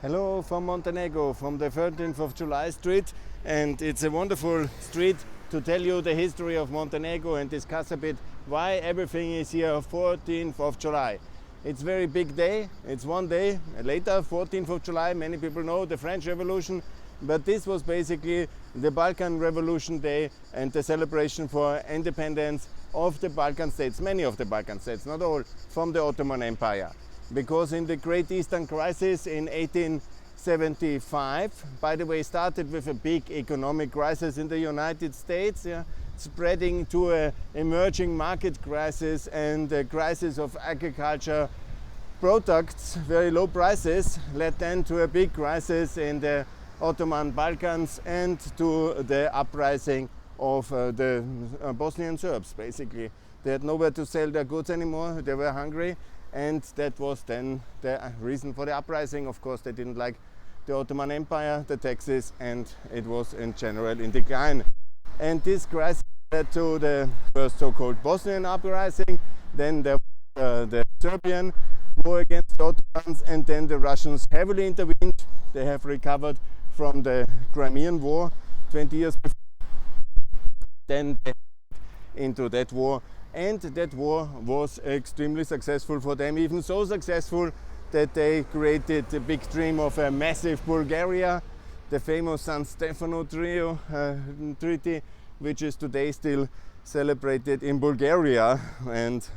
Hello from Montenegro, from the 13th of July street, and it's a wonderful street to tell you the history of Montenegro and discuss a bit why everything is here 14th of July. It's a very big day, it's one day later, 14th of July, many people know the French Revolution, but this was basically the Balkan Revolution Day and the celebration for independence of the Balkan states, many of the Balkan states, not all, from the Ottoman Empire. Because in the Great Eastern Crisis in 1875, by the way, started with a big economic crisis in the United States, spreading to an emerging market crisis and a crisis of agriculture products, very low prices, led then to a big crisis in the Ottoman Balkans and to the uprising of the Bosnian Serbs, basically. They had nowhere to sell their goods anymore, they were hungry. And that was then the reason for the uprising. Of course, they didn't like the Ottoman Empire, the taxes, and it was in general in decline. And this crisis led to the first so-called Bosnian uprising, then there was the Serbian war against the Ottomans, and then the Russians heavily intervened. They have recovered from the Crimean War 20 years before. Then they into that war. And that war was extremely successful for them, even so successful that they created the big dream of a massive Bulgaria, the famous San Stefano Treaty, which is today still celebrated in Bulgaria, and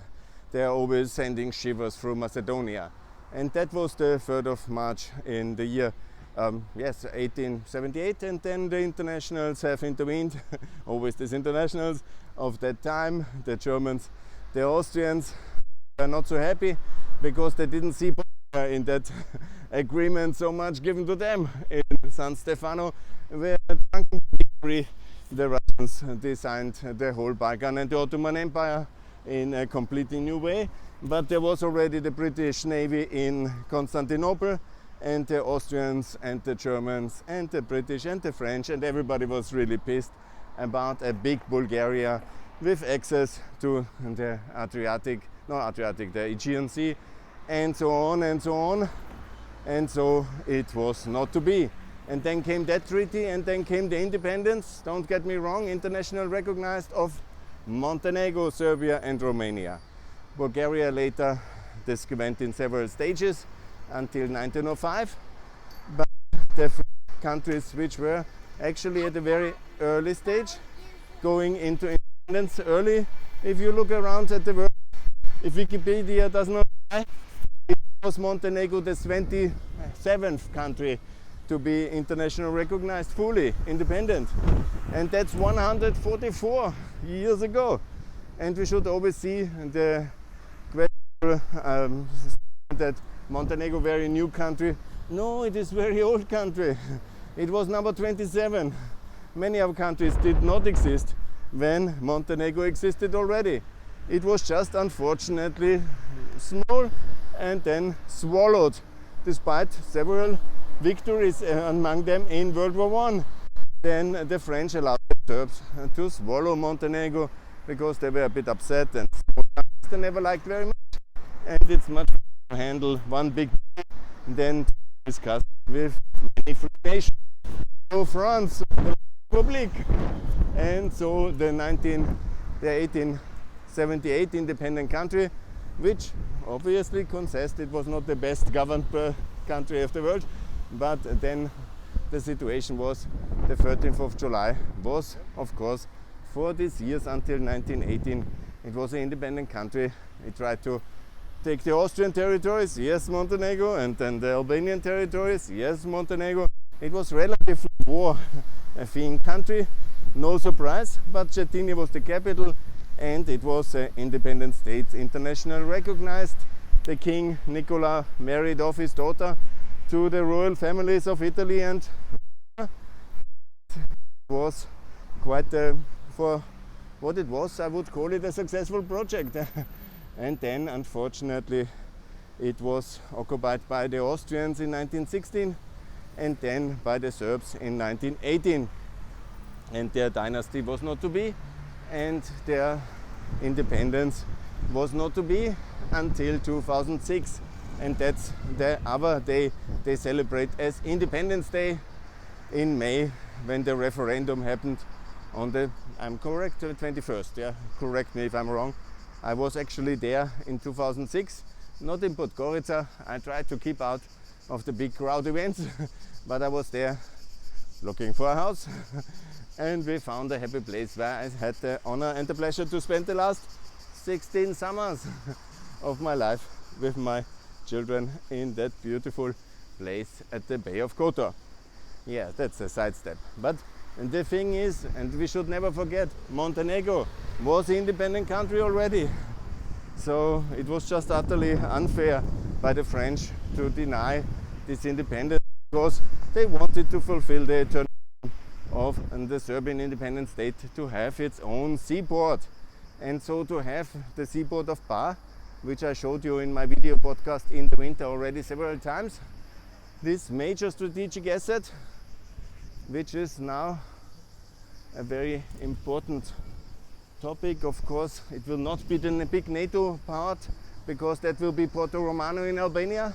they are always sending shivers through Macedonia. And that was the 3rd of March in the year 1878, and then the internationals have intervened, always these internationals of that time. The Germans, the Austrians were not so happy because they didn't see in that agreement so much given to them in San Stefano, where the Russians designed the whole Balkan and the Ottoman Empire in a completely new way. But there was already the British Navy in Constantinople, and the Austrians and the Germans and the British and the French, and everybody was really pissed about a big Bulgaria with access to the the Aegean Sea, and so on and so on. And so it was not to be. And then came that treaty, and then came the independence, don't get me wrong, international recognized, of Montenegro, Serbia and Romania. Bulgaria later, this went in several stages until 1905, but the countries which were actually at a very early stage, going into independence early. If you look around at the world, if Wikipedia does not lie, it was Montenegro the 27th country to be internationally recognized, fully independent. And that's 144 years ago. And we should always see the question that Montenegro, very new country. No, it is very old country. It was number 27. Many other countries did not exist when Montenegro existed already. It was just unfortunately small and then swallowed, despite several victories among them in World War I. Then the French allowed the Serbs to swallow Montenegro because they were a bit upset, and they never liked very much. And it's much to handle one big than to discuss with many free nations. So France, the Republic, and so the 1878 independent country, which obviously confessed it was not the best governed country of the world, but then the situation was the 13th of July was, of course, for these years until 1918, it was an independent country. It tried to take the Austrian territories, yes, Montenegro, and then the Albanian territories, yes, Montenegro. It was relatively war-affine country, no surprise, but Cetinje was the capital, and it was an independent state, internationally recognized. The king Nicola married off his daughter to the royal families of Italy, and it was quite for what it was, I would call it a successful project. And then, unfortunately, it was occupied by the Austrians in 1916 and then by the Serbs in 1918. And their dynasty was not to be, and their independence was not to be until 2006. and that's the other day they celebrate as Independence Day in May, when the referendum happened on the, I'm correct, 21st, yeah, correct me if I'm wrong. I was actually there in 2006, not in Podgorica. I tried to keep out of the big crowd events, but I was there looking for a house and we found a happy place where I had the honor and the pleasure to spend the last 16 summers of my life with my children in that beautiful place at the Bay of Kotor. Yeah, that's a sidestep. But the thing is, and we should never forget, Montenegro was an independent country already. So it was just utterly unfair by the French to deny this independence, because they wanted to fulfill the eternal of the Serbian independent state to have its own seaport. And so to have the seaport of Bar, which I showed you in my video podcast in the winter already several times, this major strategic asset, which is now a very important topic. Of course, it will not be the big NATO part, because that will be Porto Romano in Albania,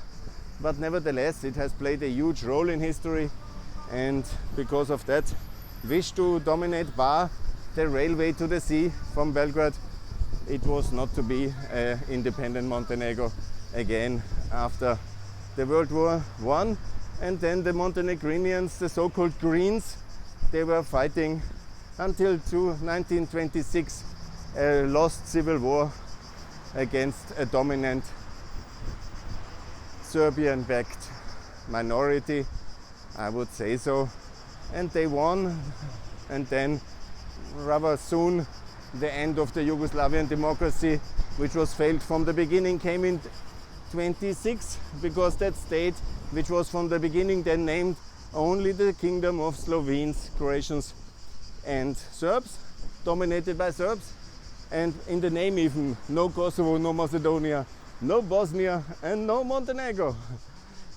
but nevertheless it has played a huge role in history, and because of that wish to dominate Bar, the railway to the sea from Belgrade, it was not to be an independent Montenegro again after the World War I. And then the Montenegrinians, the so-called Greens, they were fighting until 1926, a lost civil war against a dominant Serbian-backed minority, I would say so. And they won, and then rather soon the end of the Yugoslavian democracy, which was failed from the beginning, came in 26, because that state, which was from the beginning then named only the Kingdom of Slovenes, Croatians and Serbs, dominated by Serbs, and in the name even no Kosovo, no Macedonia, no Bosnia and no Montenegro.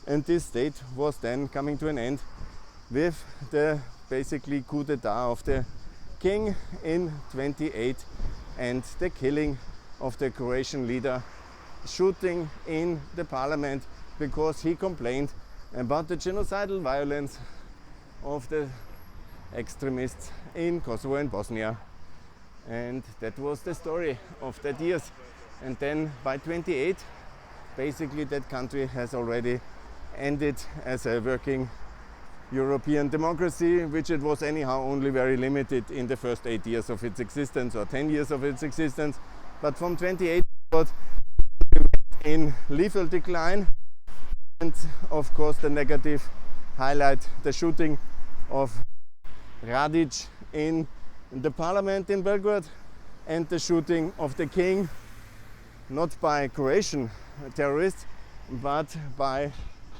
And this state was then coming to an end with the basically coup d'etat of the king in 28 and the killing of the Croatian leader, shooting in the parliament because he complained about the genocidal violence of the extremists in Kosovo and Bosnia. And that was the story of that years. And then by 28, basically that country has already ended as a working European democracy, which it was anyhow only very limited in the first 8 years of its existence, or 10 years of its existence. But from 28 in lethal decline, and of course the negative highlight, the shooting of Radic in the parliament in Belgrade, and the shooting of the king, not by Croatian terrorists, but by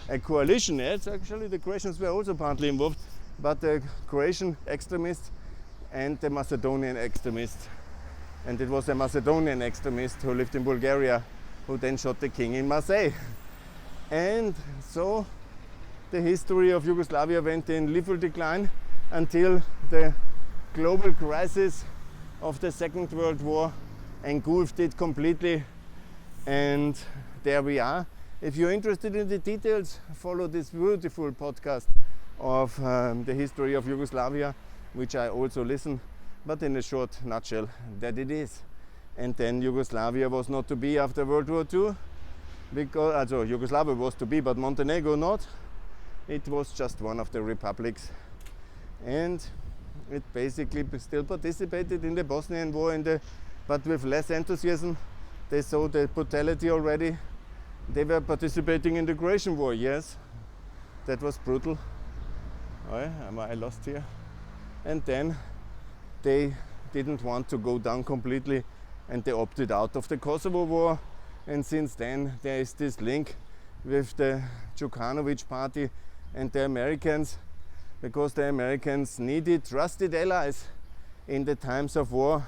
a coalition. Yes, actually the Croatians were also partly involved, but the Croatian extremists and the Macedonian extremists. And it was a Macedonian extremist who lived in Bulgaria who then shot the king in Marseille. And so the history of Yugoslavia went in lethal decline until the global crisis of the Second World War engulfed it completely. And there we are. If you're interested in the details, follow this beautiful podcast of the history of Yugoslavia, which I also listen, but in a short nutshell, that it is. And then Yugoslavia was not to be after World War II, because also Yugoslavia was to be, but Montenegro not. It was just one of the republics, and it basically still participated in the Bosnian War, but with less enthusiasm. They saw the brutality already. They were participating in the Croatian War, yes, that was brutal. Oh, am I lost here? And then they didn't want to go down completely, and they opted out of the Kosovo War. And since then there is this link with the Djukanovic party and the Americans, because the Americans needed trusted allies in the times of war.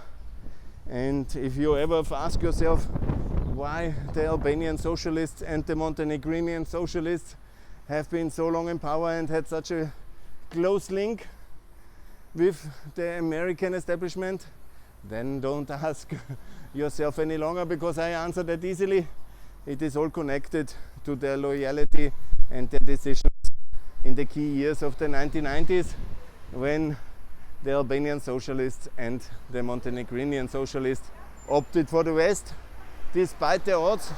And if you ever ask yourself why the Albanian socialists and the Montenegrinian socialists have been so long in power and had such a close link with the American establishment, then don't ask yourself any longer, because I answer that easily. It is all connected to their loyalty and their decisions in the key years of the 1990s, when the Albanian socialists and the Montenegrin socialists opted for the West. Despite the odds,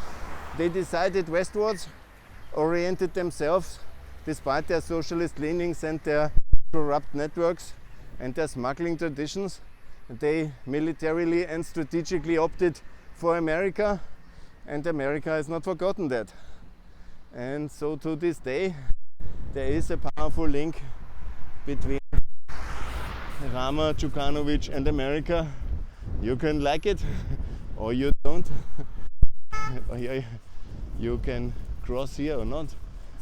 they decided westwards, oriented themselves, despite their socialist leanings and their corrupt networks and their smuggling traditions. They militarily and strategically opted for America, and America has not forgotten that. And so to this day, there is a powerful link between Rama, Djukanovic and America. You can like it or you don't. You can cross here or not.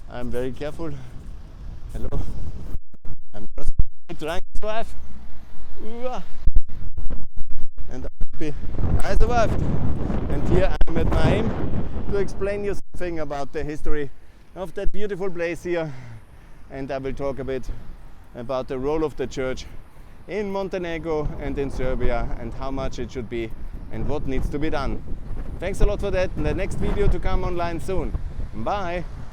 I'm very careful. Hello. I'm just trying to survive. And I survived. And here I'm at my aim to explain you something about the history of that beautiful place here. And I will talk a bit about the role of the church in Montenegro and in Serbia, and how much it should be and what needs to be done. Thanks a lot for that. The next video to come online soon. Bye.